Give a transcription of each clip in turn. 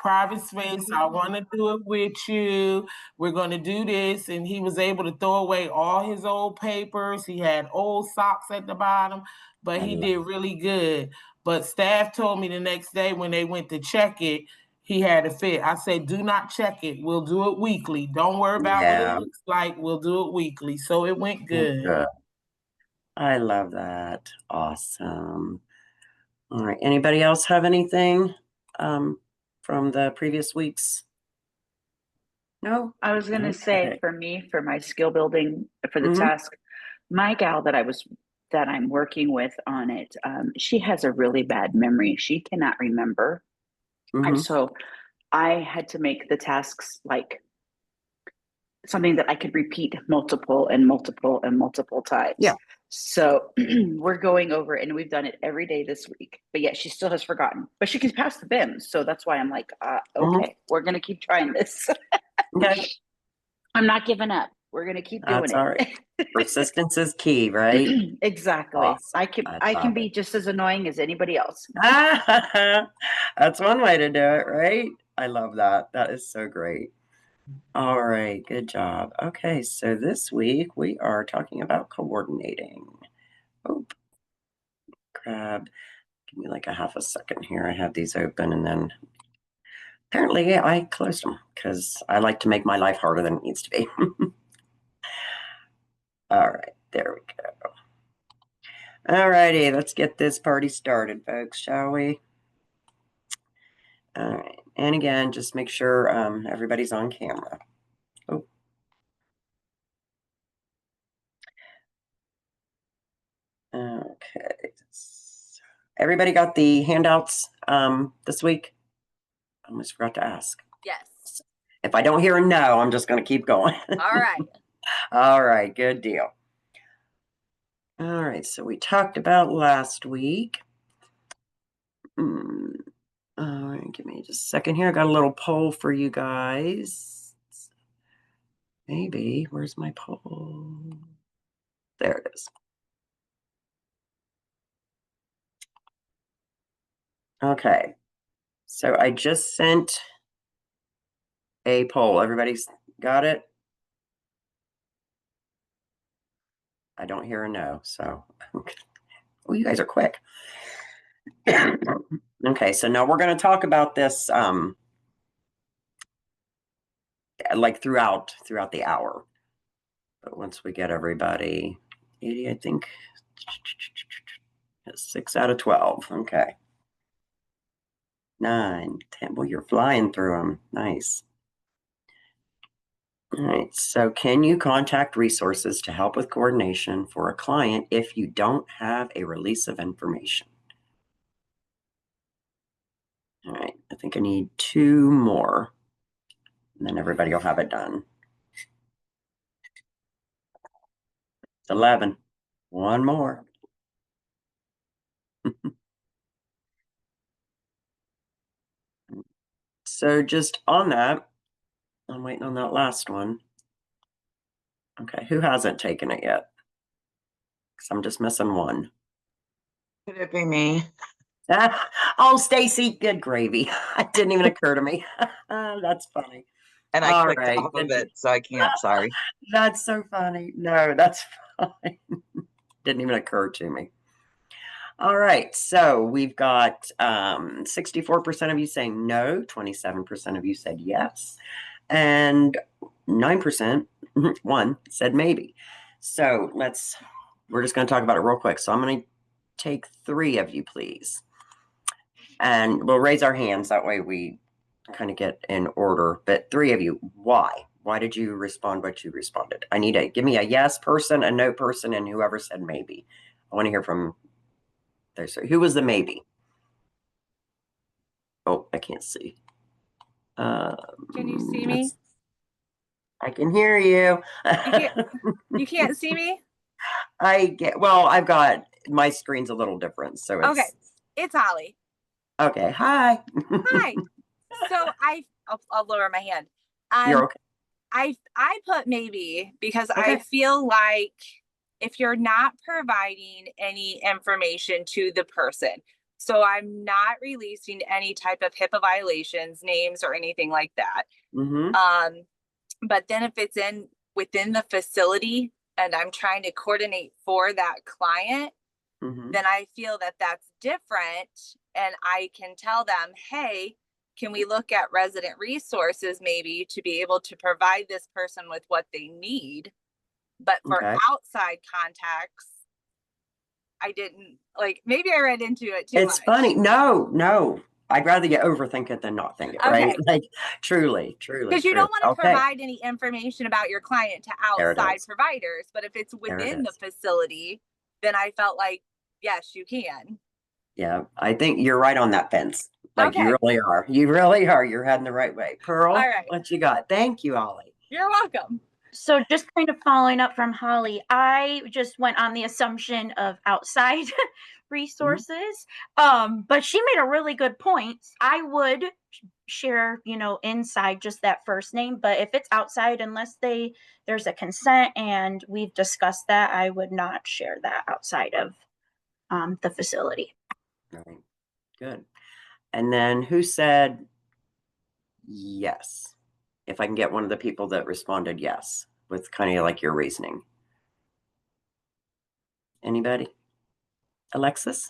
private space. I want to do it with you. We're going to do this. And he was able to throw away all his old papers. He had old socks at the bottom, but he did really good. But staff told me the next day when they went to check it, he had a fit. I said, do not check it. We'll do it weekly. Don't worry about what it looks like. We'll do it weekly. So it went good. Good. I love that. Awesome. All right. Anybody else have anything from the previous weeks? No? I was going to say, for me, for my skill building for the task, my gal that I'm working with on it, she has a really bad memory. She cannot remember. And so I had to make the tasks like something that I could repeat multiple times. Yeah. So we're going over and we've done it every day this week, but yet she still has forgotten, but she can pass the BIMS. So that's why I'm like, okay, we're going to keep trying this. Okay. I'm not giving up. We're going to keep doing it. All right. Persistence is key, right? Exactly. Awesome. I can be just as annoying as anybody else. That's one way to do it, right? I love that. That is so great. All right, good job. Okay, so this week we are talking about coordinating. Oh, grab, give me like a half a second here. I have these open and then apparently I closed them because I like to make my life harder than it needs to be. All right, there we go. All righty, let's get this party started, folks, shall we? All right, and again, just make sure everybody's on camera. Oh. Okay. Everybody got the handouts this week? I almost forgot to ask. Yes. If I don't hear a no, I'm just going to keep going. All right. All right. Good deal. All right. So we talked about last week. All right. Give me just a second here. I got a little poll for you guys. Maybe. Where's my poll? There it is. Okay. So I just sent a poll. Everybody's got it? I don't hear a no, so oh, you guys are quick. Okay, so now we're going to talk about this like throughout the hour. But once we get everybody, 80, I think 6 out of 12. Okay. 9, 10. Well, you're flying through them. Nice. All right. So can you contact resources to help with coordination for a client if you don't have a release of information? All right. I think I need 2 more. And then everybody will have it done. It's 11. 1 more. So just on that, I'm waiting on that last one. Okay, who hasn't taken it yet? Because I'm just missing 1. Could it be me? Oh, Stacy, good gravy. It didn't even occur to me. That's funny. And I clicked off of it, so I can't. Sorry. That's so funny. No, that's fine. Didn't even occur to me. All right, so we've got 64% of you saying no, 27% of you said yes, and 9%, 1 said maybe. So we're just going to talk about it real quick. So I'm going to take 3 of you, please. And we'll raise our hands. That way we kind of get in order. But 3 of you, why? Why did you respond what you responded? I need give me a yes person, a no person, and whoever said maybe. I want to hear from there. So who was the maybe? Oh, I can't see. Can you see me? I can hear you. You can't see me? Well, I've got, my screen's a little different. So it's. Okay. It's Holly. Okay. Hi. Hi. So I'll lower my hand. You're okay. I put maybe because Okay. I feel like if you're not providing any information to the person, So I'm not releasing any type of HIPAA violations, names, or anything like that. Mm-hmm. But then if it's within the facility and I'm trying to coordinate for that client, Mm-hmm. then I feel that that's different. And I can tell them, hey, can we look at resident resources maybe to be able to provide this person with what they need? But for Okay. outside contacts, I didn't maybe I read into it too It's much. funny. No. I'd rather you overthink it than not think it, right? Okay. Like truly. Because you don't want to Okay. provide any information about your client to There it outside is. providers. But if it's There it within the is. facility, then I felt like, yes, you can. Yeah, I think you're right on that fence. Like Okay. you really are. You really are. You're heading the right way. Pearl, All right. what you got? Thank you, Ollie. You're welcome. So just kind of following up from Holly, I just went on the assumption of outside resources. But she made a really good point. I would share, inside just that first name, but if it's outside, unless there's a consent and we've discussed that, I would not share that outside of the facility. Right. Good. And then who said yes? If I can get one of the people that responded yes with kind of like your reasoning. Anybody? Alexis?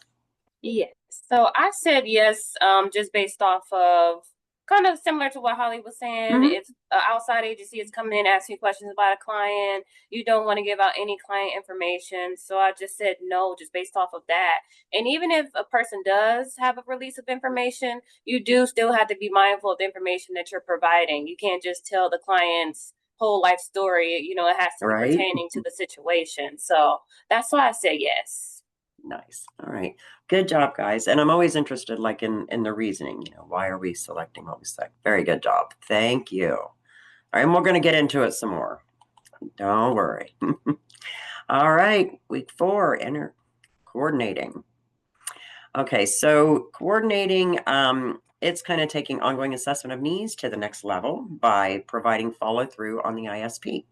Yes. So I said yes, just based off of kind of similar to what Holly was saying. Mhm. If an outside agency is coming in asking questions about a client, you don't want to give out any client information. So I just said no, just based off of that. And even if a person does have a release of information, you do still have to be mindful of the information that you're providing. You can't just tell the client's whole life story. It has to be Right. pertaining to the situation. So that's why I said yes. Nice. All right. Good job, guys. And I'm always interested, like in the reasoning, why are we selecting what we select? Very good job. Thank you. All right. And we're going to get into it some more. Don't worry. All right. Week 4, coordinating. Okay. So coordinating, it's kind of taking ongoing assessment of needs to the next level by providing follow through on the ISP.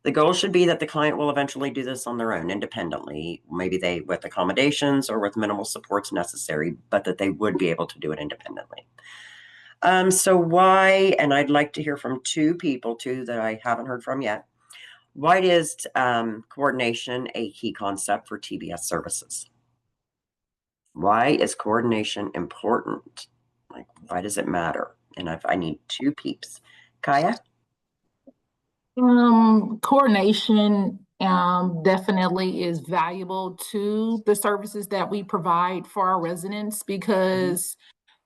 The goal should be that the client will eventually do this on their own independently, maybe with accommodations or with minimal supports necessary, but that they would be able to do it independently. So why, and I'd like to hear from two that I haven't heard from yet. Why is coordination a key concept for TBS services? Why is coordination important? Like, why does it matter? And I need two peeps. Kaya? Coordination definitely is valuable to the services that we provide for our residents because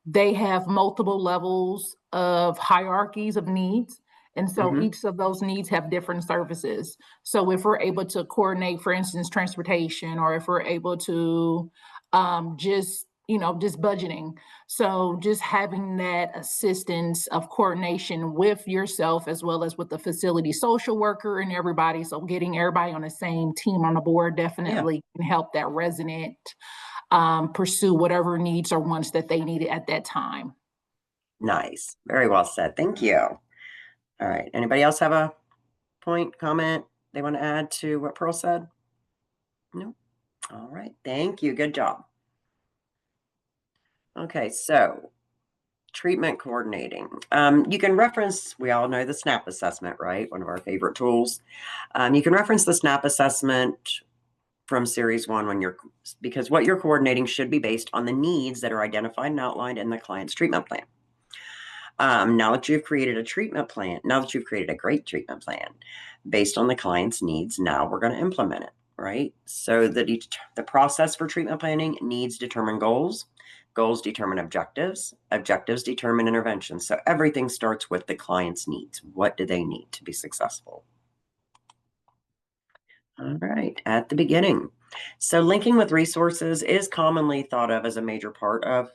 they have multiple levels of hierarchies of needs. And so each of those needs have different services. So if we're able to coordinate, for instance, transportation, or if we're able to just budgeting. So just having that assistance of coordination with yourself as well as with the facility social worker and everybody. So getting everybody on the same team on the board definitely can help that resident pursue whatever needs or wants that they needed at that time. Nice. Very well said. Thank you. All right. Anybody else have a point, comment they want to add to what Pearl said? No. All right. Thank you. Good job. Okay. So treatment coordinating. You can reference, we all know the SNAP assessment, right? One of our favorite tools. You can reference the SNAP assessment from series 1 because what you're coordinating should be based on the needs that are identified and outlined in the client's treatment plan. Now that you've created a treatment plan, now that you've created a great treatment plan based on the client's needs, now we're going to implement it, right? So the process for treatment planning: needs determine goals, goals determine objectives, objectives determine interventions. So everything starts with the client's needs. What do they need to be successful? All right, at the beginning. So linking with resources is commonly thought of as a major part of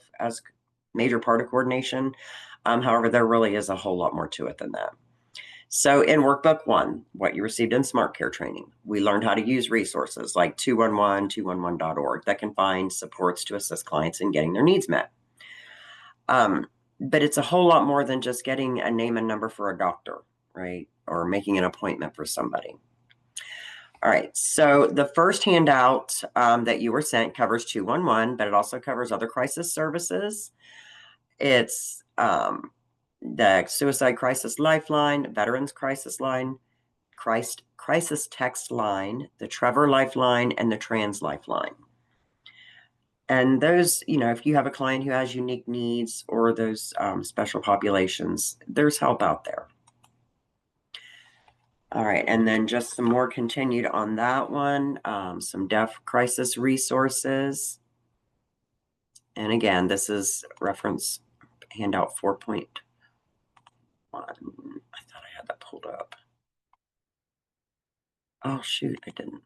coordination. However, there really is a whole lot more to it than that. So in workbook 1, what you received in Smart Care training, we learned how to use resources like 211, 211.org that can find supports to assist clients in getting their needs met. But it's a whole lot more than just getting a name and number for a doctor, right? Or making an appointment for somebody. All right, so the first handout that you were sent covers 211, but it also covers other crisis services. It's the Suicide Crisis Lifeline, Veterans Crisis Line, Crisis Text Line, the Trevor Lifeline, and the Trans Lifeline. And those, if you have a client who has unique needs or those special populations, there's help out there. All right, and then just some more continued on that one, some deaf crisis resources. And again, this is reference handout 4.1. I thought I had that pulled up. Oh, shoot, I didn't.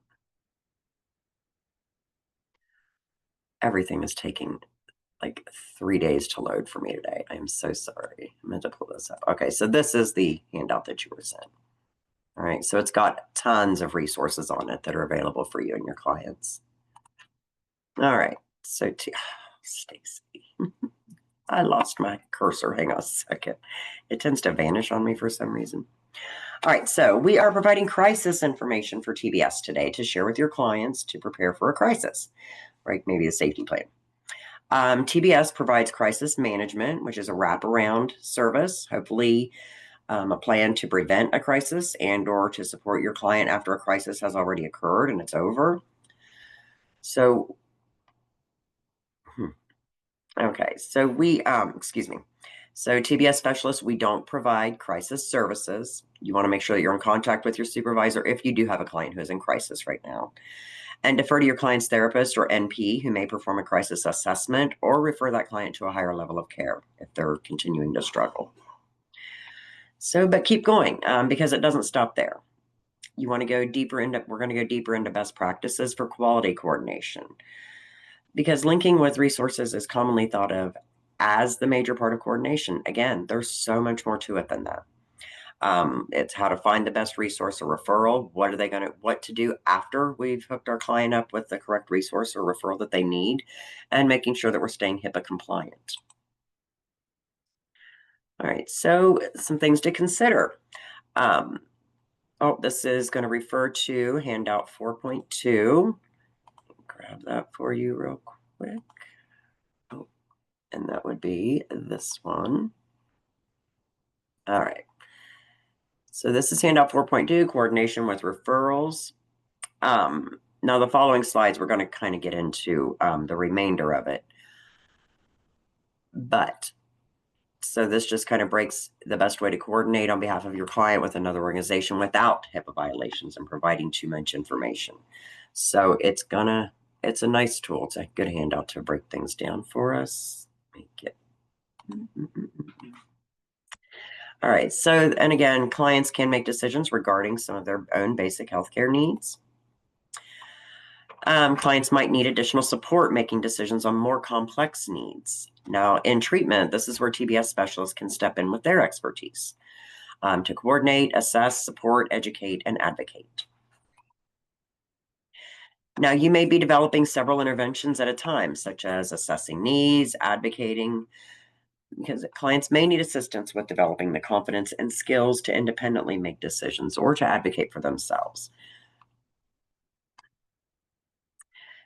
Everything is taking like 3 days to load for me today. I am so sorry. I meant to pull this up. Okay, so this is the handout that you were sent. All right, so it's got tons of resources on it that are available for you and your clients. All right, so Stacy, I lost my cursor. Hang on a second. It tends to vanish on me for some reason. All right, so we are providing crisis information for TBS today to share with your clients to prepare for a crisis, right? Maybe a safety plan. TBS provides crisis management, which is a wraparound service, hopefully a plan to prevent a crisis and or to support your client after a crisis has already occurred and it's over. So, okay, so we, excuse me. So TBS specialists, we don't provide crisis services. You want to make sure that you're in contact with your supervisor if you do have a client who is in crisis right now. And defer to your client's therapist or NP who may perform a crisis assessment or refer that client to a higher level of care if they're continuing to struggle. So, but keep going because it doesn't stop there. You want to go deeper into, we're going to go deeper into best practices for quality coordination because linking with resources is commonly thought of as the major part of coordination. Again, there's so much more to it than that. It's how to find the best resource or referral. What to do after we've hooked our client up with the correct resource or referral that they need, and making sure that we're staying HIPAA compliant. All right, so some things to consider. This is going to refer to handout 4.2. Grab that for you real quick. Oh, and that would be this one. All right. So this is handout 4.2, coordination with referrals. Now the following slides, we're going to kind of get into the remainder of it. But so this just kind of breaks the best way to coordinate on behalf of your client with another organization without HIPAA violations and providing too much information. So it's a nice tool. It's a good handout to break things down for us. All right. So, and again, clients can make decisions regarding some of their own basic healthcare needs. Clients might need additional support making decisions on more complex needs. Now, in treatment, this is where TBS specialists can step in with their expertise to coordinate, assess, support, educate, and advocate. Now, you may be developing several interventions at a time, such as assessing needs, advocating, because clients may need assistance with developing the confidence and skills to independently make decisions or to advocate for themselves.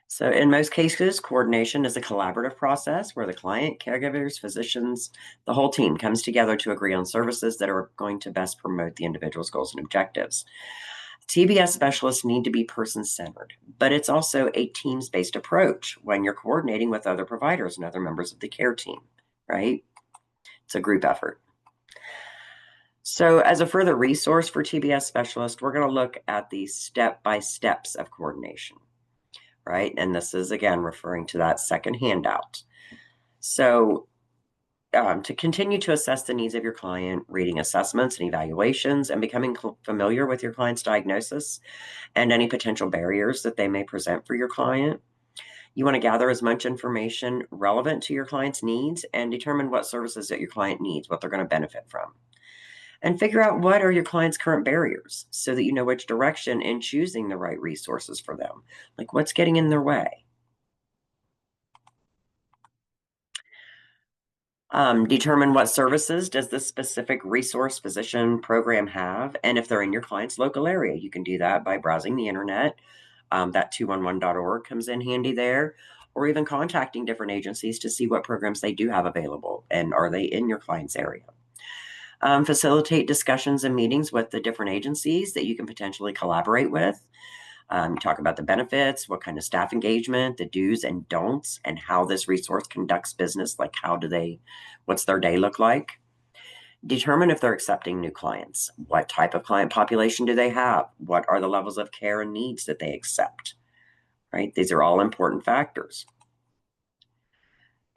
So in most cases, coordination is a collaborative process where the client, caregivers, physicians, the whole team comes together to agree on services that are going to best promote the individual's goals and objectives. TBS specialists need to be person-centered, but it's also a teams-based approach when you're coordinating with other providers and other members of the care team, right? It's a group effort. So as a further resource for TBS specialists, we're going to look at the step-by-steps of coordination. Right? And this is, again, referring to that second handout. So to continue to assess the needs of your client, reading assessments and evaluations and becoming familiar with your client's diagnosis and any potential barriers that they may present for your client. You want to gather as much information relevant to your client's needs and determine what services that your client needs, what they're going to benefit from. And figure out what are your client's current barriers so that you know which direction in choosing the right resources for them. Like what's getting in their way. Determine what services does this specific resource physician program have, and if they're in your client's local area. You can do that by browsing the internet. That 211.org comes in handy there, or even contacting different agencies to see what programs they do have available and are they in your client's area. Facilitate discussions and meetings with the different agencies that you can potentially collaborate with. Talk about the benefits, what kind of staff engagement, the do's and don'ts, and how this resource conducts business. Like what's their day look like? Determine if they're accepting new clients. What type of client population do they have? What are the levels of care and needs that they accept? Right? These are all important factors.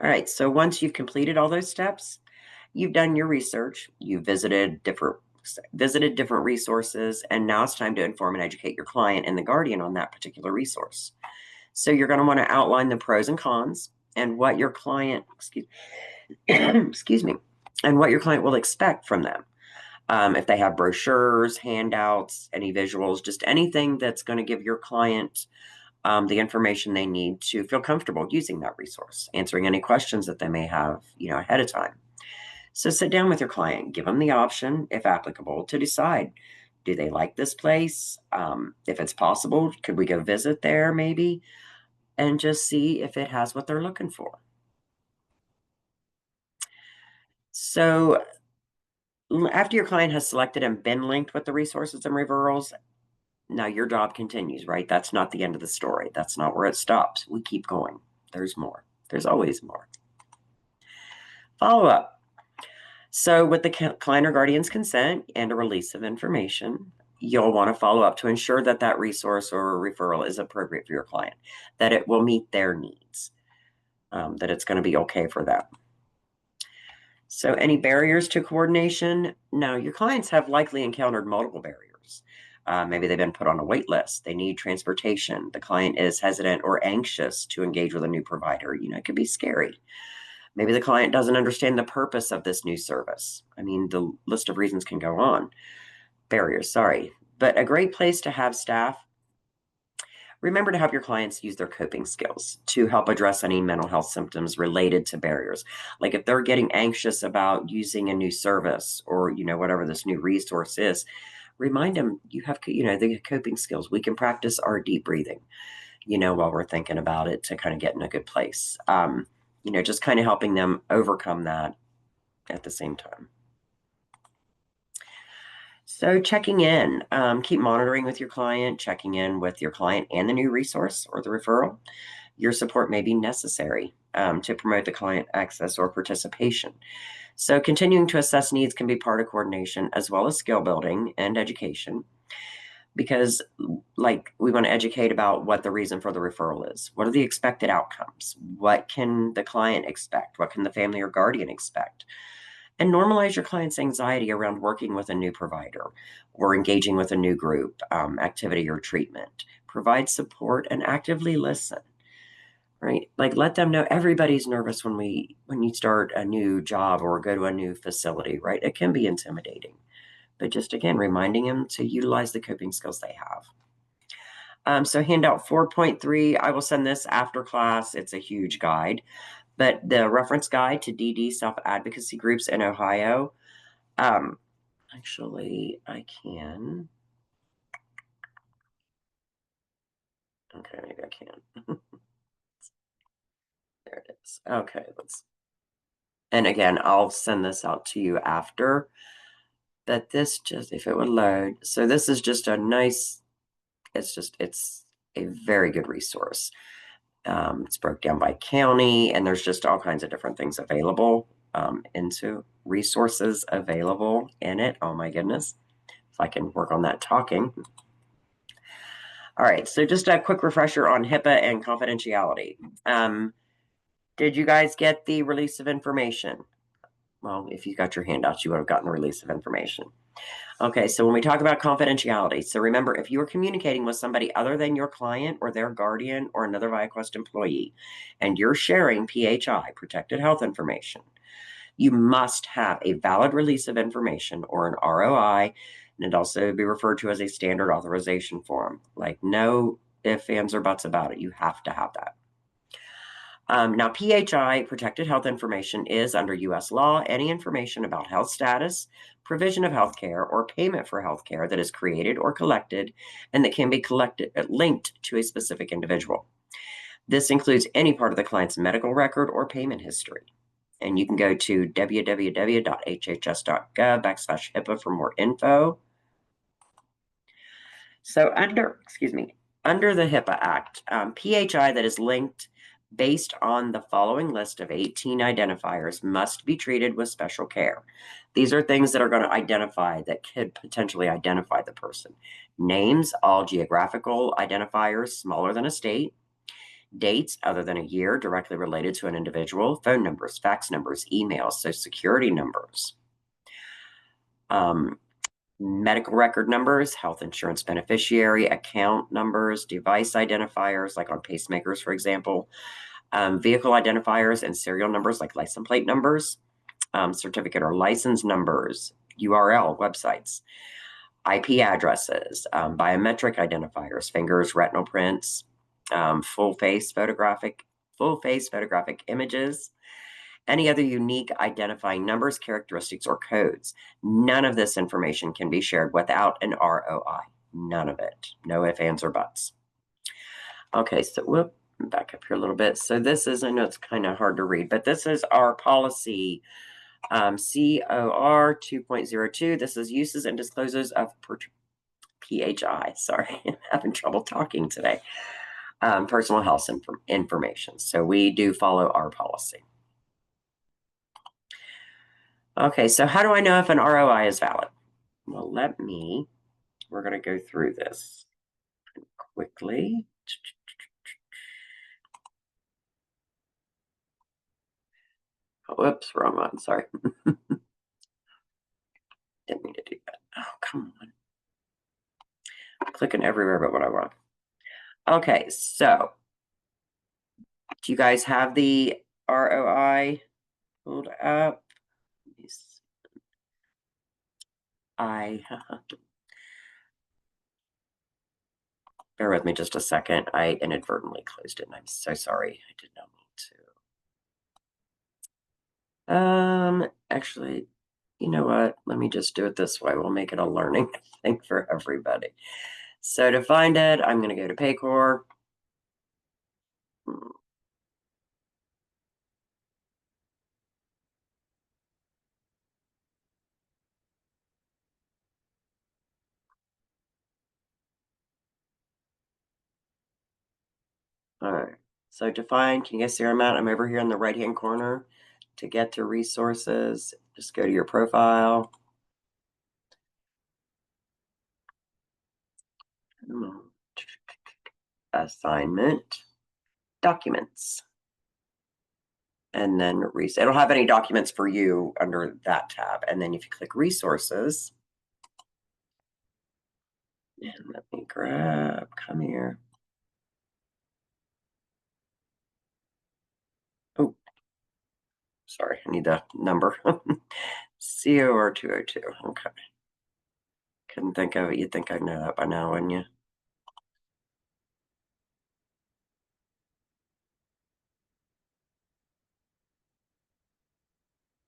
All right, so once you've completed all those steps, you've done your research, you've visited different resources, and now it's time to inform and educate your client and the guardian on that particular resource. So you're going to want to outline the pros and cons and what your client, excuse me, and what your client will expect from them. If they have brochures, handouts, any visuals, just anything that's going to give your client the information they need to feel comfortable using that resource, answering any questions that they may have, ahead of time. So sit down with your client, give them the option, if applicable, to decide, do they like this place? If it's possible, could we go visit there maybe? And just see if it has what they're looking for. So after your client has selected and been linked with the resources and referrals, now your job continues, right? That's not the end of the story. That's not where it stops. We keep going. There's more. There's always more. Follow up. So with the client or guardian's consent and a release of information, you'll want to follow up to ensure that that resource or referral is appropriate for your client, that it will meet their needs, that it's going to be okay for them. So any barriers to coordination? No, your clients have likely encountered multiple barriers. Maybe they've been put on a wait list. They need transportation. The client is hesitant or anxious to engage with a new provider. It could be scary. Maybe the client doesn't understand the purpose of this new service. I mean, the list of reasons can go on. Barriers, sorry. But a great place to have staff. Remember to help your clients use their coping skills to help address any mental health symptoms related to barriers. Like if they're getting anxious about using a new service or, whatever this new resource is, remind them you have, the coping skills. We can practice our deep breathing, while we're thinking about it to kind of get in a good place. Just kind of helping them overcome that at the same time. So checking in, keep monitoring with your client, checking in with your client and the new resource or the referral. Your support may be necessary to promote the client access or participation. So continuing to assess needs can be part of coordination as well as skill building and education. Because we want to educate about what the reason for the referral is. What are the expected outcomes? What can the client expect? What can the family or guardian expect? And normalize your client's anxiety around working with a new provider or engaging with a new group, activity or treatment. Provide support and actively listen, right? Let them know everybody's nervous when you start a new job or go to a new facility, right? It can be intimidating. But just again, reminding them to utilize the coping skills they have. So handout 4.3, I will send this after class. It's a huge guide, but the reference guide to DD self-advocacy groups in Ohio. Actually, I can. Okay, maybe I can. There it is. Okay, and again, I'll send this out to you after. But this if it would load. So this is just a nice, it's a very good resource. It's broke down by county and there's just all kinds of different things available into resources available in it. Oh my goodness. If I can work on that talking. All right. So just a quick refresher on HIPAA and confidentiality. Did you guys get the release of information? Well, if you got your handouts, you would have gotten the release of information. Okay, so when we talk about confidentiality, so remember, if you are communicating with somebody other than your client or their guardian or another ViaQuest employee, and you're sharing PHI, protected health information, you must have a valid release of information or an ROI, and it also be referred to as a standard authorization form. No ifs, ands, or buts about it. You have to have that. Now, PHI, protected health information, is under U.S. law any information about health status, provision of health care, or payment for health care that is created or collected and that can be linked to a specific individual. This includes any part of the client's medical record or payment history. And you can go to www.hhs.gov/HIPAA for more info. So under the HIPAA Act, PHI that is linked based on the following list of 18 identifiers must be treated with special care. These are things that are going to identify, that could potentially identify the person. Names, all geographical identifiers smaller than a state. Dates other than a year directly related to an individual. Phone numbers, fax numbers, emails, social security numbers. Medical record numbers, health insurance beneficiary, account numbers, device identifiers, like on pacemakers, for example, vehicle identifiers and serial numbers, like license plate numbers, certificate or license numbers, URL, websites, IP addresses, biometric identifiers, fingers, retinal prints, full face photographic images, any other unique identifying numbers, characteristics, or codes. None of this information can be shared without an ROI. None of it. No ifs, ands, or buts. Okay, so we'll back up here a little bit. So this is, I know it's kind of hard to read, but this is our policy COR 2.02. This is uses and disclosures of PHI. Sorry, I'm having trouble talking today. Personal health information. So we do follow our policy. Okay, so how do I know if an ROI is valid? Well, we're going to go through this quickly. Whoops, wrong one, sorry. Didn't mean to do that. Oh, come on. I'm clicking everywhere but what I want. Okay, so do you guys have the ROI pulled up? Bear with me just a second. I inadvertently closed it, and I'm so sorry. I did not mean to. Actually, you know what? Let me just do it this way. We'll make it a learning thing for everybody. So to find it, I'm going to go to Paycor. All right. So to find, can you guys see where I'm at? I'm over here in the right-hand corner. To get to resources, just go to your profile. Assignment, documents. And then it'll have any documents for you under that tab. And then if you click resources, and let me come here. Oh, sorry, I need the number. COR 202, okay. Couldn't think of it. You'd think I'd know that by now, wouldn't you?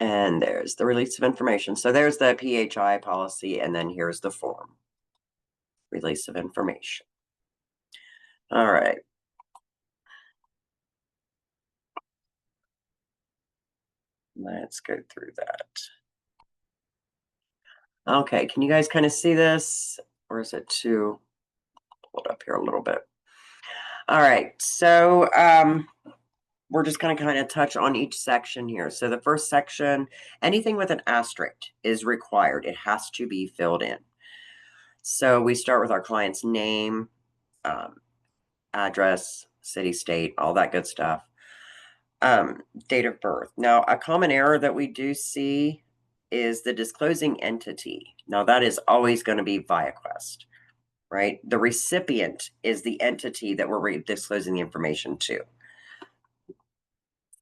And there's the release of information. So there's the PHI policy, and then here's the form. Release of information. All right. Let's go through that. Okay, can you guys kind of see this? Or is it too? Pull it up here a little bit. All right, so we're just going to kind of touch on each section here. So the first section, anything with an asterisk is required. It has to be filled in. So we start with our client's name, address, city, state, all that good stuff. Date of birth. Now, a common error that we do see is the disclosing entity. Now, that is always going to be ViaQuest, right? The recipient is the entity that we're disclosing the information to.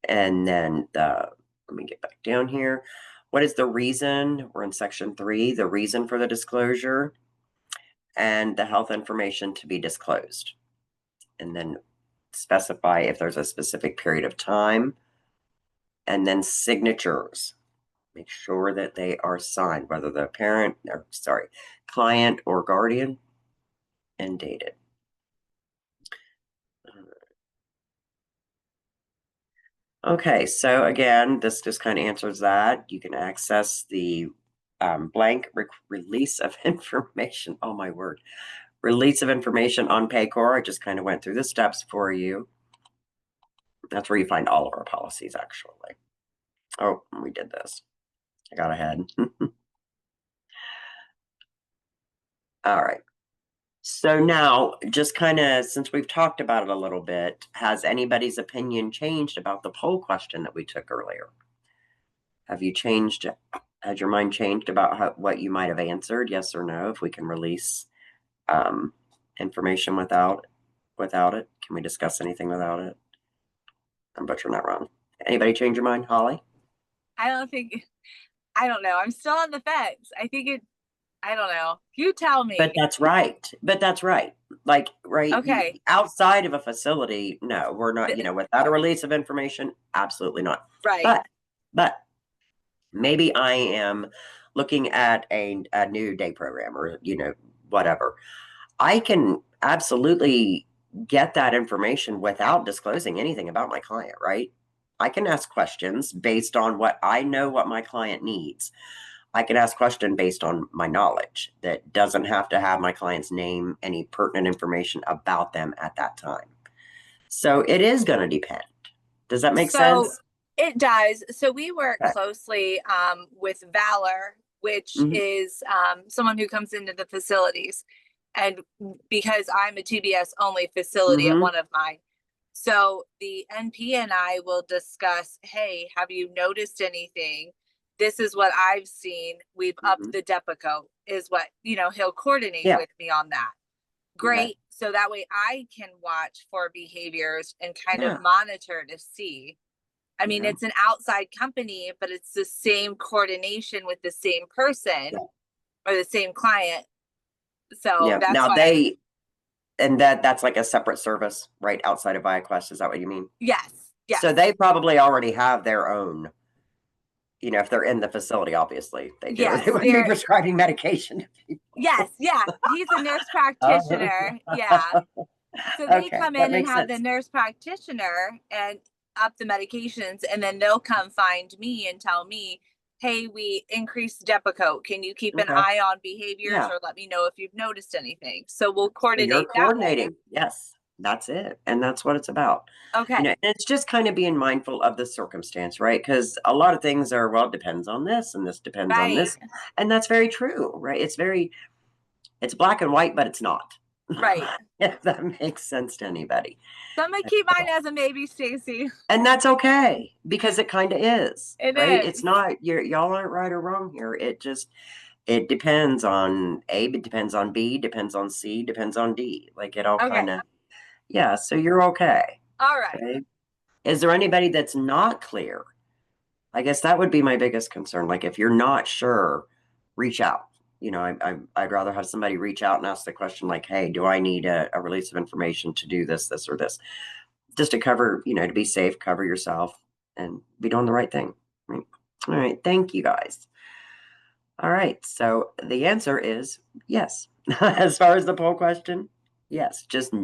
And then let me get back down here. What is the reason? We're in section 3, the reason for the disclosure and the health information to be disclosed. And then specify if there's a specific period of time. And then signatures. Make sure that they are signed, whether the client or guardian, and dated. Okay, so again, this just kind of answers that. You can access the blank release of information. Oh my word. Release of information on Paycor. I just kind of went through the steps for you. That's where you find all of our policies, actually. Oh, we did this. I got ahead. All right. So now, just kind of, since we've talked about it a little bit, has anybody's opinion changed about the poll question that we took earlier? Have you changed? Has your mind changed about what you might have answered? Yes or no? If we can release information without it, can we discuss anything without it? I'm butchering that wrong. Anybody change your mind, Holly? I don't know. I'm still on the fence. I don't know. You tell me. But that's right. Like, right. Okay. Outside of a facility, no, we're not, without a release of information, absolutely not. Right. But maybe I am looking at a new day program or, whatever. I can absolutely get that information without disclosing anything about my client, right? I can ask questions based on what I know what my client needs. I can ask questions based on my knowledge that doesn't have to have my client's name, any pertinent information about them at that time. So it is going to depend. Does that make sense? It does. So we work closely with Valor, which is someone who comes into the facilities. And because I'm a TBS only facility at one of mine. So the NP and I will discuss, hey, have you noticed anything? This is what I've seen. We've upped the Depakote is what, he'll coordinate with me on that. Great. So that way I can watch for behaviors and kind of monitor to see. I mean, it's an outside company, but it's the same coordination with the same person or the same client. So that's now why that's like a separate service right outside of ViaQuest. Is that what you mean? Yes. So they probably already have their own, if they're in the facility, obviously they do. They wouldn't be prescribing medication to people. Yes. Yeah. He's a nurse practitioner. So they come in and have the nurse practitioner and up the medications, and then they'll come find me and tell me, hey, we increased Depakote. Can you keep an eye on behaviors or let me know if you've noticed anything? So we'll coordinate. You're coordinating. Yes, that's it. And that's what it's about. Okay. And it's just kind of being mindful of the circumstance, right? Because a lot of things are, well, it depends on this and this depends on this. And that's very true, right? It's black and white, but it's not. Right. If that makes sense to anybody. So I'm going to keep mine as a maybe, Stacy. And that's okay, because it kind of is. It right? is. It's not, y'all aren't right or wrong here. It depends on A, it depends on B, depends on C, depends on D. Like it all kind of, so you're okay. All right. Okay? Is there anybody that's not clear? I guess that would be my biggest concern. Like if you're not sure, reach out. I'd rather have somebody reach out and ask the question like, hey, do I need a release of information to do this, or this? Just to cover, to be safe, cover yourself and be doing the right thing. Right? All right. Thank you guys. All right. So the answer is yes. As far as the poll question, yes. Just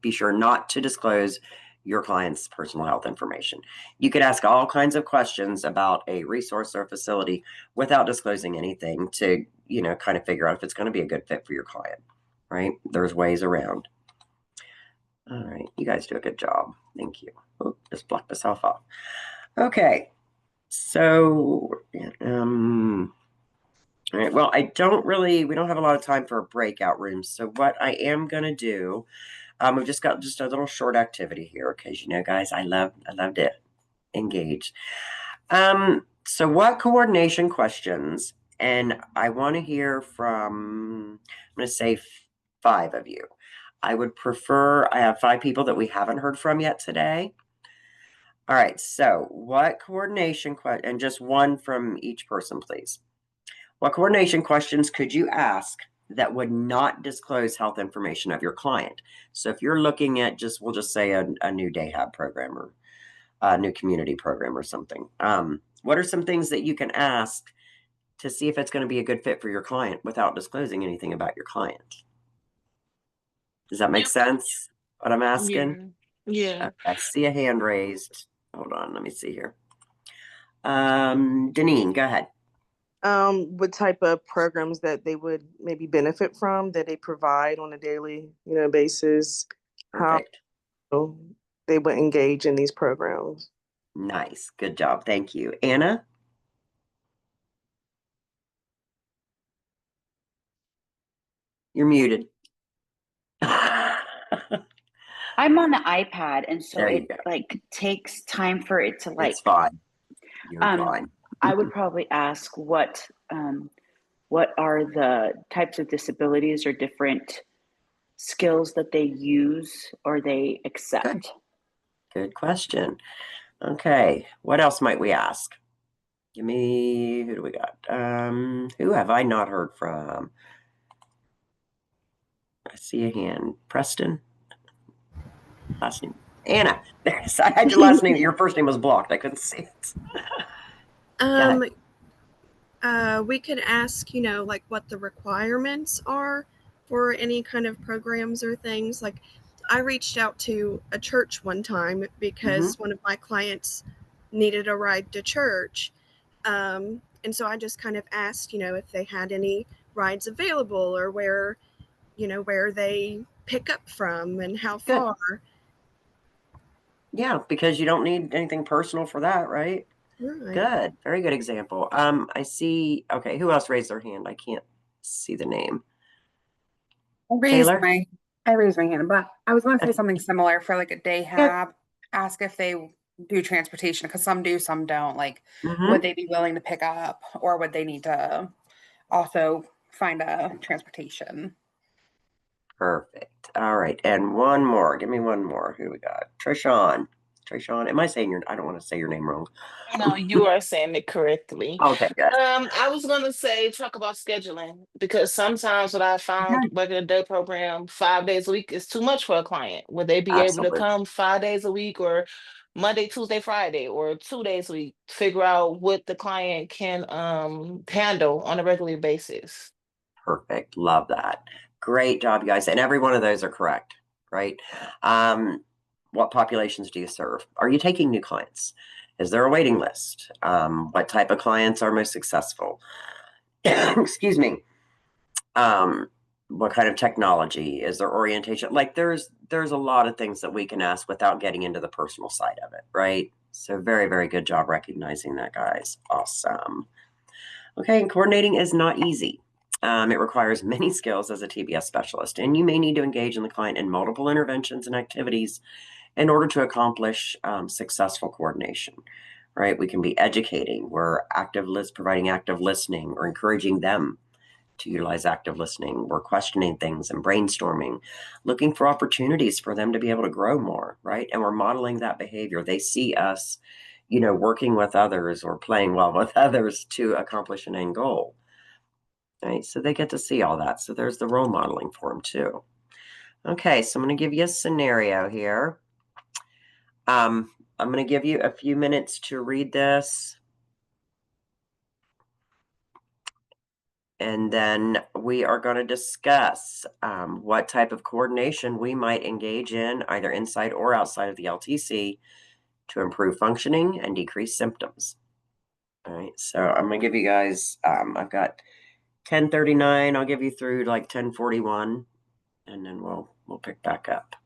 be sure not to disclose your client's personal health information. You could ask all kinds of questions about a resource or facility without disclosing anything to, kind of figure out if it's going to be a good fit for your client, right? There's ways around. All right. You guys do a good job. Thank you. Oh, just block myself off. Okay. So, all right. Well, we don't have a lot of time for a breakout room. So what I am going to do, we've just got a little short activity here because, guys, I love to engage. So what coordination questions, and I want to hear from, I'm going to say 5 of you. I have 5 people that we haven't heard from yet today. All right. So what coordination and just one from each person, please. What coordination questions could you ask that would not disclose health information of your client. So if you're looking at we'll just say a new day hab program or a new community program or something. What are some things that you can ask to see if it's going to be a good fit for your client without disclosing anything about your client? Does that make sense? What I'm asking? Yeah. I see a hand raised. Hold on, let me see here. Deneen, go ahead. What type of programs that they would maybe benefit from that they provide on a daily, basis, Perfect. how they would engage in these programs. Nice. Good job. Thank you. Anna? You're muted. I'm on the iPad, and so There you it go. like takes time for it to like. It's fine. You're fine. I would probably ask what are the types of disabilities or different skills that they use or they accept. Good question. Okay. What else might we ask? Who do we got? Who have I not heard from? I see a hand. Preston? Last name. Anna. There's, I had your last name. Your first name was blocked. I couldn't see it. We could ask, like what the requirements are for any kind of programs or things. Like I reached out to a church one time because one of my clients needed a ride to church. And so I just kind of asked, if they had any rides available or where they pick up from and how far. Yeah, because you don't need anything personal for that, right? Right. Good. Very good example. I see. Okay, who else raised their hand? I can't see the name. I raised my hand, but I was going to say something similar for like a day hab. Ask if they do transportation, because some do, some don't. Like, would they be willing to pick up, or would they need to also find a transportation? Perfect. All right, and one more. Give me one more. Who we got? Trishawn. Am I saying I don't want to say your name wrong. No, you are saying it correctly. Okay, good. I was gonna say talk about scheduling, because sometimes what I found working a day program 5 days a week is too much for a client. Would they be able to come 5 days a week, or Monday, Tuesday, Friday, or 2 days a week? Figure out what the client can handle on a regular basis. Perfect. Love that. Great job, you guys. And every one of those are correct, right? What populations do you serve? Are you taking new clients? Is there a waiting list? What type of clients are most successful? Excuse me. What kind of technology? Is there orientation? Like there's a lot of things that we can ask without getting into the personal side of it, right? So very, very good job recognizing that, guys. Awesome. Okay, and coordinating is not easy. It requires many skills as a TBS specialist, and you may need to engage in the client in multiple interventions and activities in order to accomplish successful coordination, right? We can be educating, we're providing active listening, or encouraging them to utilize active listening. We're questioning things and brainstorming, looking for opportunities for them to be able to grow more, right? And we're modeling that behavior. They see us, working with others or playing well with others to accomplish an end goal, right? So they get to see all that. So there's the role modeling for them too. Okay, so I'm going to give you a scenario here. I'm going to give you a few minutes to read this. And then we are going to discuss what type of coordination we might engage in, either inside or outside of the LTC, to improve functioning and decrease symptoms. All right, so I'm going to give you guys, I've got 10:39. I'll give you through like 10:41, and then we'll pick back up.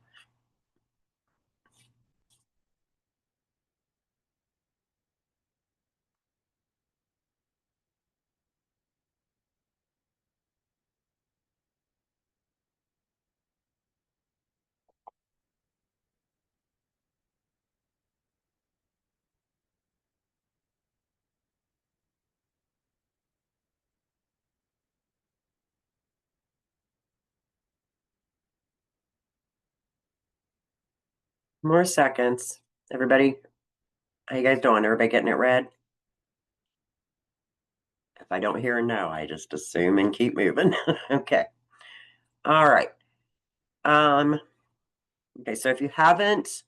More seconds. Everybody, how you guys doing? Everybody getting it read? If I don't hear a no, I just assume and keep moving. Okay. All right. Okay, so if you haven't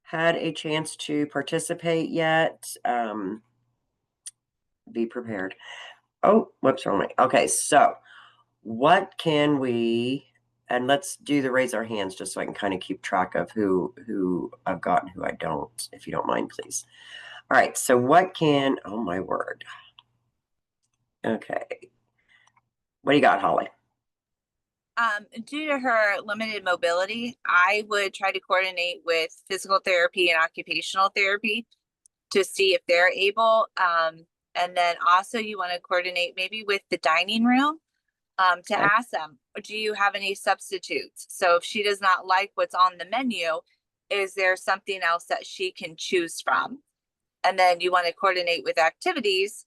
had a chance to participate yet, be prepared. Oh, whoops, wrong way. Okay, so what can we, and let's do the raise our hands just so I can kind of keep track of who I've got and who I don't, if you don't mind, please. All right, so what can, oh my word. Okay. What do you got, Holly? Due to her limited mobility, I would try to coordinate with physical therapy and occupational therapy to see if they're able. And then also you want to coordinate maybe with the dining room to ask them, do you have any substitutes? So if she does not like what's on the menu, is there something else that she can choose from? And then you want to coordinate with activities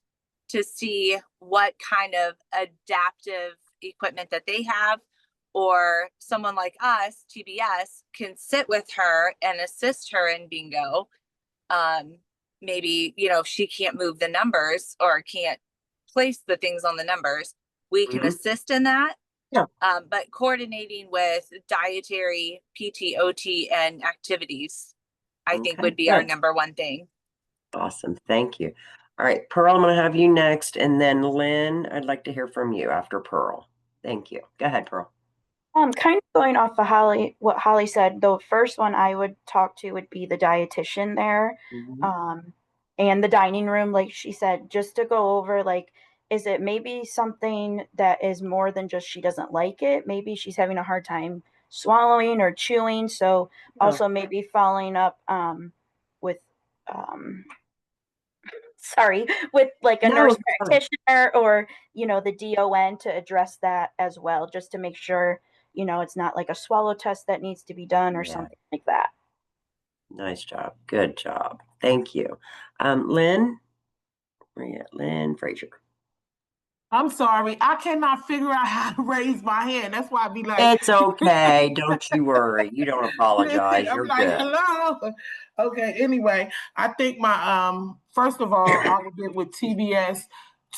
to see what kind of adaptive equipment that they have, or someone like us, TBS, can sit with her and assist her in bingo. Maybe, you know, if she can't move the numbers or can't place the things on the numbers, we can assist in that. Yeah. But coordinating with dietary, PT, OT, and activities, I think would be our number one thing. Awesome. Thank you. All right, Pearl, I'm going to have you next. And then Lynn, I'd like to hear from you after Pearl. Thank you. Go ahead, Pearl. Kind of going off of what Holly said, the first one I would talk to would be the dietitian there. And the dining room, like she said, just to go over, like, is it maybe something that is more than just she doesn't like it? Maybe she's having a hard time swallowing or chewing. So also maybe following up with with like a nurse practitioner or, you know, the DON to address that as well, just to make sure, you know, it's not like a swallow test that needs to be done or something like that. Nice job. Good job. Thank you. Lynn? Where you at? Lynn Frazier. I'm sorry. I cannot figure out how to raise my hand. That's why I be like, it's okay. Don't you worry. You don't apologize. I'm You're like, good. hello. Okay. Anyway, I think my first of all, I would get with TBS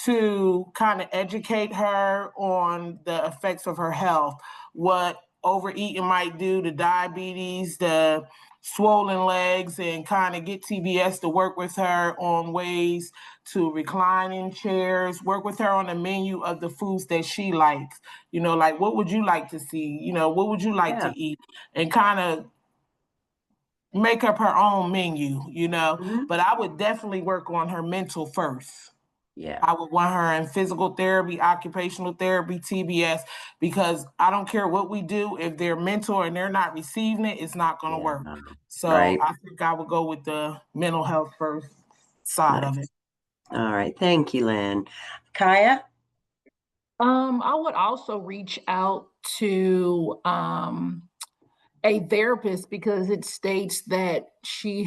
to kind of educate her on the effects of her health, what overeating might do to diabetes, the swollen legs, and kind of get TBS to work with her on ways to recline in chairs, work with her on the menu of the foods that she likes. You know, like, what would you like to see? You know, what would you like to eat? And kind of make up her own menu, you know. But I would definitely work on her mental first. Yeah. I would want her in physical therapy, occupational therapy, TBS, because I don't care what we do. If they're mental and they're not receiving it, it's not going to work. So I think I would go with the mental health first side of it. All right. Thank you, Lynn. Kaya? I would also reach out to a therapist, because it states that she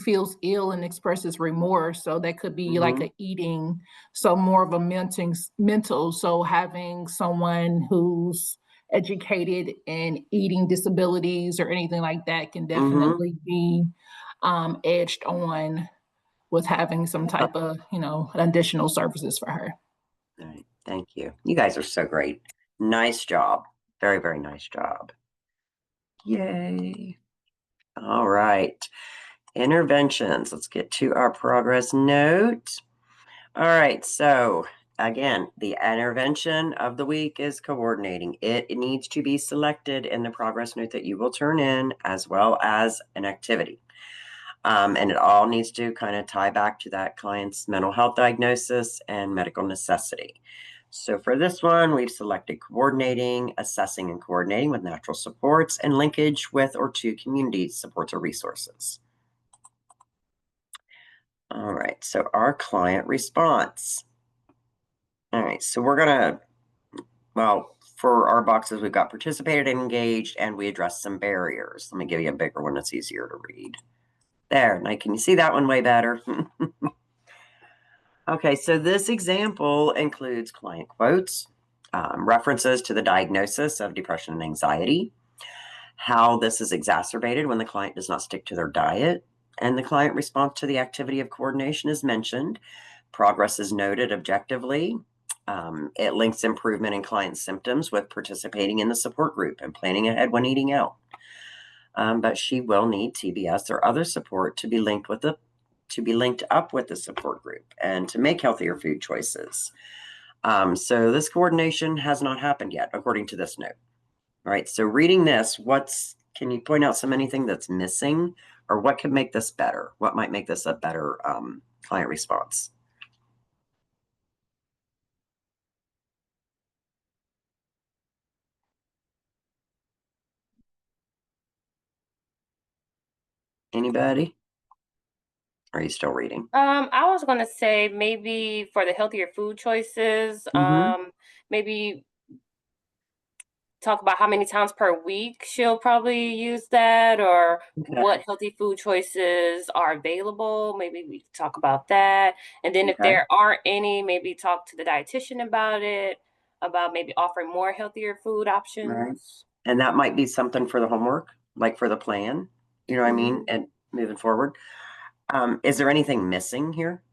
feels ill and expresses remorse. So that could be like a eating, so more of a mental. So having someone who's educated in eating disabilities or anything like that can definitely be edged on with having some type of, you know, additional services for her. All right. Thank you. You guys are so great. Nice job. Very, very nice job. Yay. All right. Interventions. Let's get to our progress note. All right. So again, the intervention of the week is coordinating. It needs to be selected in the progress note that you will turn in, as well as an activity. And it all needs to kind of tie back to that client's mental health diagnosis and medical necessity. So for this one, we've selected coordinating, assessing and coordinating with natural supports, and linkage with or to community supports or resources. All right, so our client response. All right, so we're gonna, well, for our boxes, we've got participated and engaged, and we addressed some barriers. Let me give you a bigger one that's easier to read. There, now can you see that one way better? Okay, so this example includes client quotes, references to the diagnosis of depression and anxiety, how this is exacerbated when the client does not stick to their diet, and the client response to the activity of coordination is mentioned. Progress is noted objectively. It links improvement in client symptoms with participating in the support group and planning ahead when eating out. But she will need TBS or other support to be linked up with the support group and to make healthier food choices. So this coordination has not happened yet, according to this note. All right. So reading this, can you point out anything that's missing, or what could make this better? What might make this a better client response? Anybody? Or are you still reading? I was gonna say maybe for the healthier food choices, maybe talk about how many times per week she'll probably use that, or what healthy food choices are available. Maybe we talk about that. And then if there aren't any, maybe talk to the dietitian about it, about maybe offering more healthier food options. Right. And that might be something for the homework, like for the plan, you know what I mean? And moving forward. Is there anything missing here?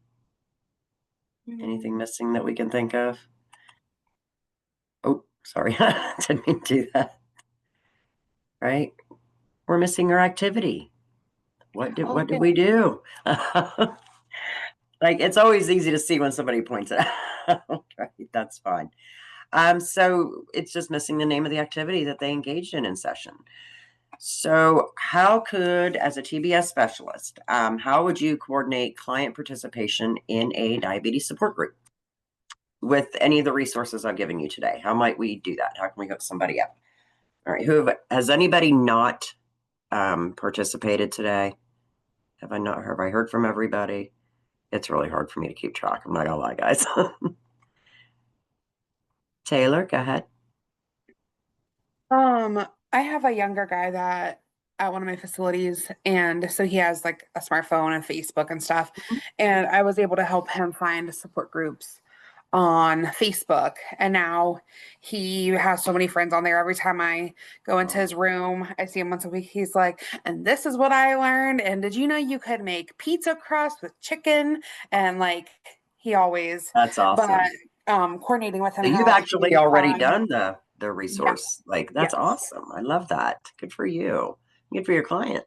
Anything missing that we can think of? Oh, sorry. Didn't mean to do that. Right? We're missing our activity. What did we do? Like, it's always easy to see when somebody points it out. Right? That's fine. So it's just missing the name of the activity that they engaged in session. So how could, as a TBS specialist, how would you coordinate client participation in a diabetes support group with any of the resources I've given you today? How might we do that? How can we hook somebody up? All right. Has anybody not participated today? Have I heard from everybody? It's really hard for me to keep track. I'm not gonna lie, guys. Taylor, go ahead. I have a younger guy that at one of my facilities, and so he has like a smartphone and Facebook and stuff. And I was able to help him find support groups on Facebook. And now he has so many friends on there. Every time I go into his room, I see him once a week. He's like, and this is what I learned. And did you know you could make pizza crust with chicken? And like, he always. That's awesome. But coordinating with him. So you've actually already done the resource. Like, that's awesome. I love that. Good for you. Good for your client.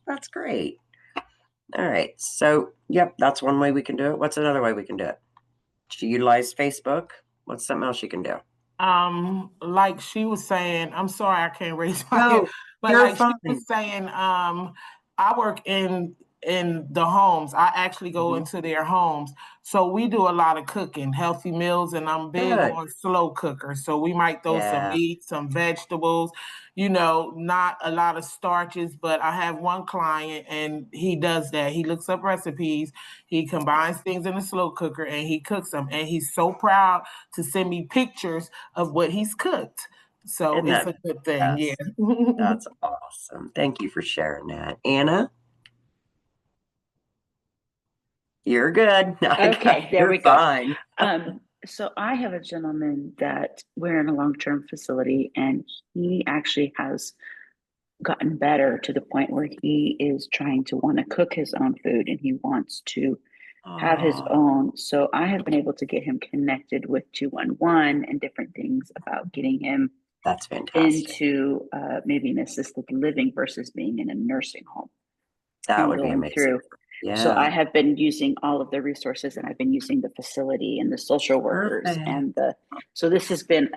That's great. All right. So, yep, that's one way we can do it. What's another way we can do it? To utilize Facebook. What's something else you can do? Like she was saying, I'm sorry I can't raise my hand, but like she was saying, I work in the homes. I actually go into their homes. So we do a lot of cooking, healthy meals, and I'm big on slow cookers. So we might throw some meat, some vegetables, not a lot of starches, but I have one client and he does that. He looks up recipes, he combines things in a slow cooker and he cooks them. And he's so proud to send me pictures of what he's cooked. So it's a good thing. Yes. That's awesome. Thank you for sharing that. Anna? You're good. Okay, there we go. So I have a gentleman that we're in a long-term facility, and he actually has gotten better to the point where he is trying to want to cook his own food, and he wants to have his own. So I have been able to get him connected with 211 and different things about getting him That's fantastic. into maybe an assisted living versus being in a nursing home. That would be amazing. Yeah. So I have been using all of the resources, and I've been using the facility and the social workers and so this has been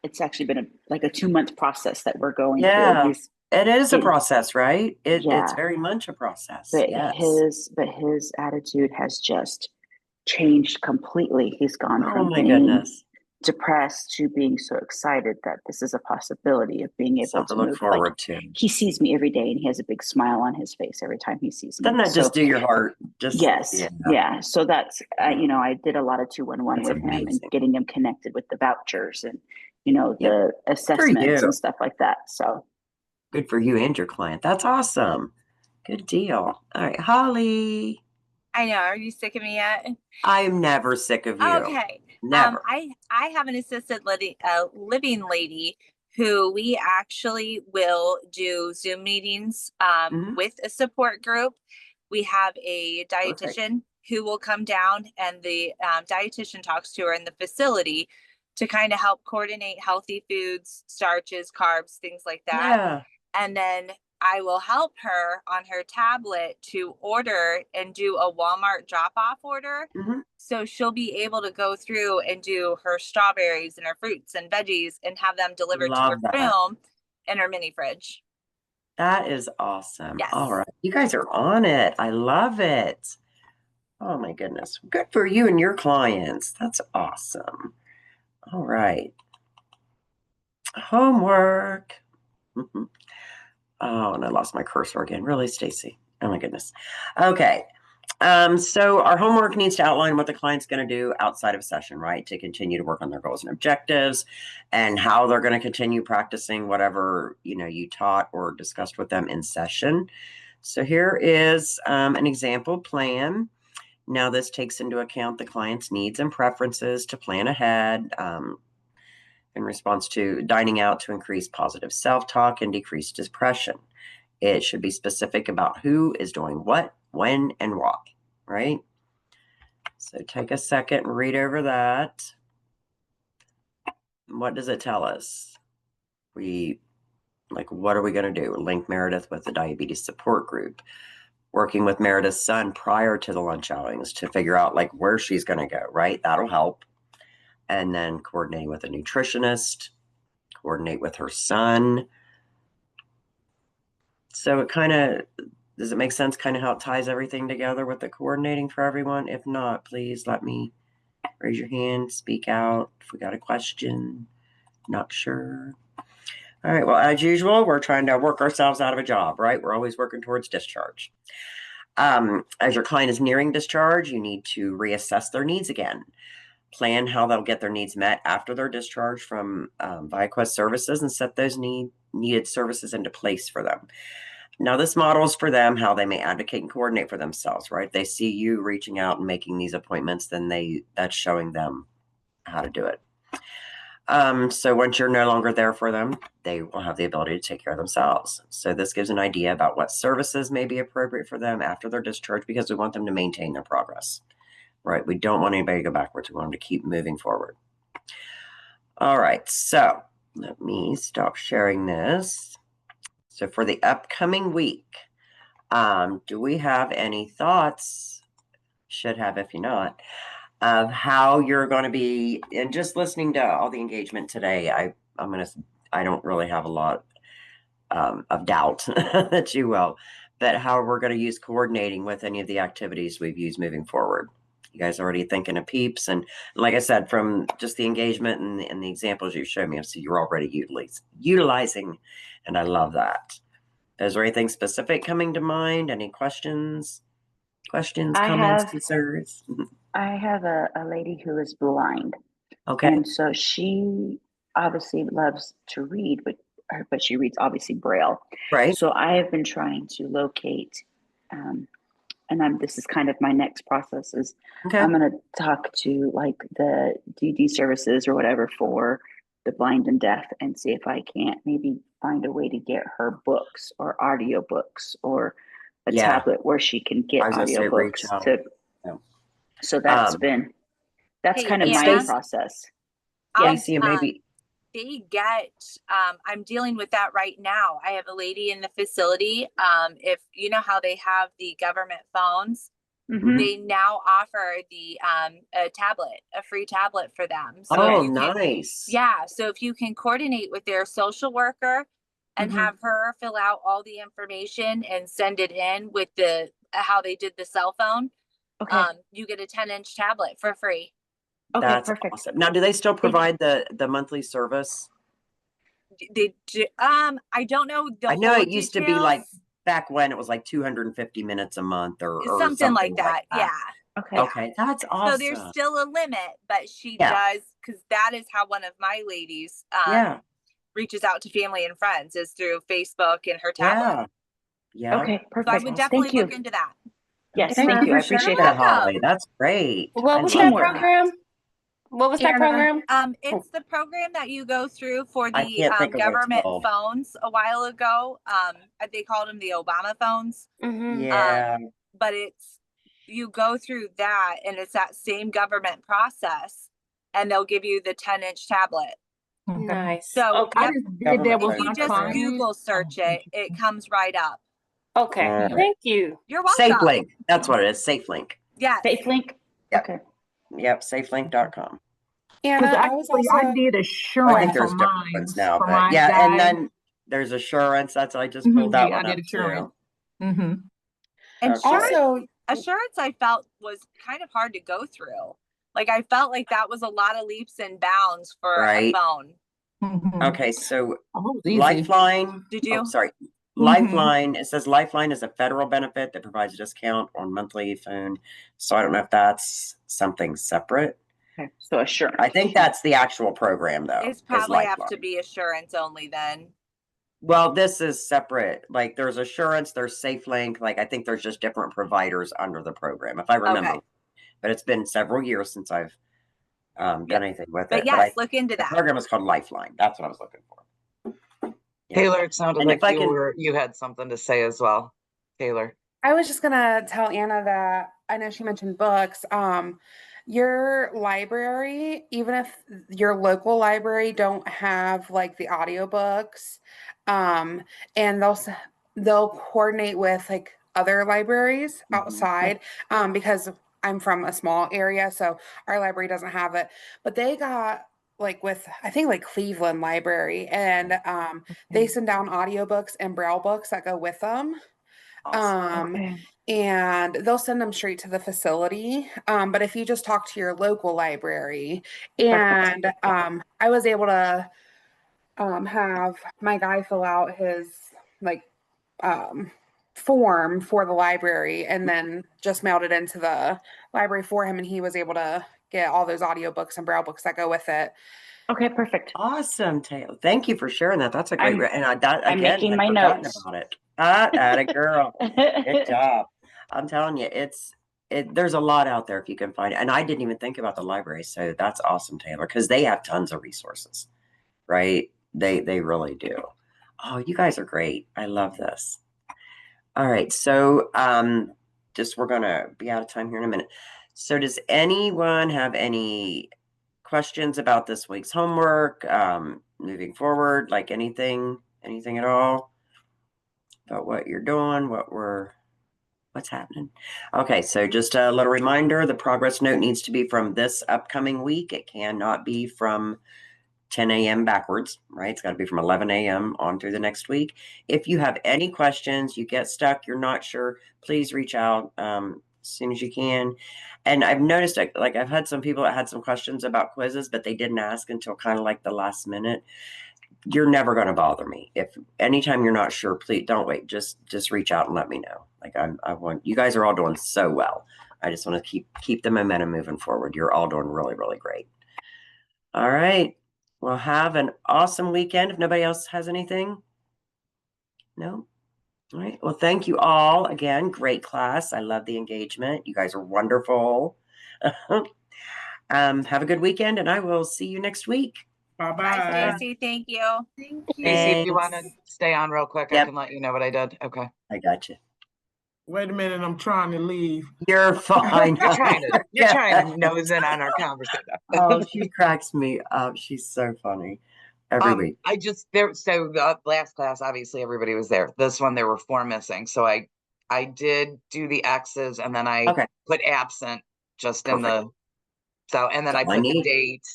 it's actually been like a 2-month process that we're going through. It is a process, right? It's very much a process. But his attitude has just changed completely. He's gone from being depressed to being so excited that this is a possibility of being able to look forward to. He sees me every day and he has a big smile on his face every time he sees me. Doesn't that just do your heart? Yeah. So that's I did a lot of 211 with him and getting him connected with the vouchers and the assessments and stuff like that. So good for you and your client. That's awesome. Good deal. All right, Holly. I know. Are you sick of me yet? I am never sick of you. Okay. Never. I have an assisted living lady who we actually will do Zoom meetings with a support group. We have a dietitian who will come down, and the dietitian talks to her in the facility to kind of help coordinate healthy foods, starches, carbs, things like that. Yeah. And then I will help her on her tablet to order and do a Walmart drop-off order. Mhm. So she'll be able to go through and do her strawberries and her fruits and veggies and have them delivered to her Love that. room in her mini fridge. That is awesome. Yes. All right. You guys are on it. I love it. Oh my goodness. Good for you and your clients. That's awesome. All right. Homework. Mhm. Oh, and I lost my cursor again. Really, Stacy? Oh my goodness. Okay. So our homework needs to outline what the client's going to do outside of session, right? To continue to work on their goals and objectives and how they're going to continue practicing whatever, you taught or discussed with them in session. So here is an example plan. Now this takes into account the client's needs and preferences to plan ahead in response to dining out to increase positive self-talk and decrease depression. It should be specific about who is doing what, when, and why, right? So take a second and read over that. What does it tell us? What are we going to do? Link Meredith with the diabetes support group. Working with Meredith's son prior to the lunch outings to figure out where she's going to go, right? That'll help. And then coordinating with a nutritionist, coordinate with her son. So does it make sense kind of how it ties everything together with the coordinating for everyone? If not, please let me raise your hand, speak out if we got a question. Not sure. All right, well, as usual, we're trying to work ourselves out of a job, right? We're always working towards discharge. As your client is nearing discharge, you need to reassess their needs again. Plan how they'll get their needs met after their discharge from ViaQuest services and set those needed services into place for them. Now, this models for them how they may advocate and coordinate for themselves, right? They see you reaching out and making these appointments, then that's showing them how to do it. So once you're no longer there for them, they will have the ability to take care of themselves. So this gives an idea about what services may be appropriate for them after their discharge because we want them to maintain their progress. Right? We don't want anybody to go backwards. We want them to keep moving forward. All right. So let me stop sharing this. So for the upcoming week, do we have any thoughts? Should have, if you're not, of how you're going to be, and just listening to all the engagement today, I don't really have a lot of doubt that you will, but how we're going to use coordinating with any of the activities we've used moving forward. You guys already thinking of peeps, and like I said, from just the engagement and the examples you showed me, so you're already utilizing, and I love that. Is there anything specific coming to mind? Any questions, comments, concerns? I have a lady who is blind. Okay. And so she obviously loves to read, but she reads obviously Braille. Right. So I have been trying to locate, and this is kind of my next process is I'm going to talk to the DD services or whatever for the blind and deaf and see if I can't maybe find a way to get her books or audio books or a tablet where she can get audio books. So that's kind of my process. Stacy, maybe. They get, I'm dealing with that right now. I have a lady in the facility. If you know how they have the government phones, they now offer the a free tablet for them. So nice. Yeah. So if you can coordinate with their social worker and have her fill out all the information and send it in with how they did the cell phone, you get a 10-inch tablet for free. Okay, that's perfect. Awesome. Now, do they still provide the monthly service? They do. I don't know. I know it used to be back when it was 250 minutes a month or something like that. Yeah. Okay. That's awesome. So there's still a limit, but she does, because that is how one of my ladies reaches out to family and friends is through Facebook and her tablet. Yeah. Okay, perfect. So I would definitely look into that. Yes, thank you. I appreciate that, Holly. That's great. What was that program? What was that program? It's the program that you go through for the government phones a while ago. They called them the Obama phones. Yeah. But you go through that, and it's that same government process, and they'll give you the 10-inch tablet. Nice. So Okay. I just did that with if you my just client. Google search it, it comes right up. Okay. All right. Thank you. You're welcome. SafeLink. That's what it is. SafeLink. Yes. SafeLink. Yep. Okay. Yep. SafeLink.com. Anna, Because I was actually, also I did I assurance think there's for different mine. ones now, For but my yeah, and guy. then there's Assurance. That's I just pulled that Yeah, one I up did assurance. too. Mm-hmm. And Okay. also assurance I felt was kind of hard to go through. Like I felt like that was a lot of leaps and bounds for Right. a phone. Mm-hmm. Okay, so Oh, it was easy. Lifeline. Did Oh, you? sorry. Mhm. Lifeline. It says Lifeline is a federal benefit that provides a discount on monthly phone. So I don't know if that's something separate. Okay. So Assurance. I think that's the actual program though. It's is probably have to Lifeline. be assurance only then. Well, this is separate. Like there's Assurance, there's SafeLink. Like I think there's just different providers under the program, if I remember. Okay. But it's been several years since I've done anything with But it. yes, But look into the that. program is called Lifeline. That's what I was looking for. Yeah. Taylor, it sounded And like if I can, you had something to say as well. Taylor. I was just gonna tell Anna that I know she mentioned books. Your library, even if your local library don't have like the audiobooks, and they'll coordinate with like other libraries outside, because I'm from a small area, so our library doesn't have it. But they got like with I think like Cleveland Library, and they send down audiobooks and Braille books that go with them. awesome. And they'll send them straight to the facility. But if you just talk to your local library, and I was able to have my guy fill out his like form for the library and then just mailed it into the library for him, and he was able to get all those audiobooks and Braille books that go with it. Okay, perfect. Awesome, Taylor. Thank you for sharing that. That's a great. I'm making my notes. About it. Atta girl. Good job. I'm telling you, there's a lot out there if you can find it. And I didn't even think about the library, so that's awesome, Taylor, because they have tons of resources, right? They really do. Oh, you guys are great. I love this. All right, so we're gonna be out of time here in a minute. So does anyone have any questions about this week's homework, moving forward, like anything at all about what you're doing, what's happening? Okay, so just a little reminder, the progress note needs to be from this upcoming week. It cannot be from 10 a.m. backwards, right? It's got to be from 11 a.m. on through the next week. If you have any questions, you get stuck, you're not sure, please reach out as soon as you can. And I've noticed, like I've had some people that had some questions about quizzes, but they didn't ask until kind of like the last minute. You're never going to bother me. If anytime you're not sure, please don't wait. Just reach out and let me know. Like I want, you guys are all doing so well. I just want to keep the momentum moving forward. You're all doing really, really great. All right. Well, have an awesome weekend. If nobody else has anything. No. All right. Well, thank you all again. Great class. I love the engagement. You guys are wonderful. Have a good weekend, and I will see you next week. Bye Bye, bye. Stacy. Thank you. Thank you. Stacy, if you want to Thanks. stay on real quick, Yep. I can let you know what I did. Okay. I got you. Wait a minute, I'm trying to leave. You're fine. You're trying to nose in on our conversation. Oh, she cracks me up. She's so funny every week. So the last class, obviously everybody was there. This one, there were 4 missing. So I did do the X's, and then I put absent just in the, and then I put the date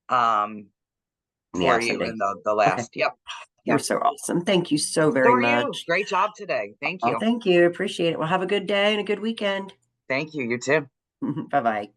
for you in the last. Okay. Yep. You're so awesome. Thank you so very much. Great job today. Thank you. Oh, thank you. Appreciate it. Well, have a good day and a good weekend. Thank you. You too. Bye-bye.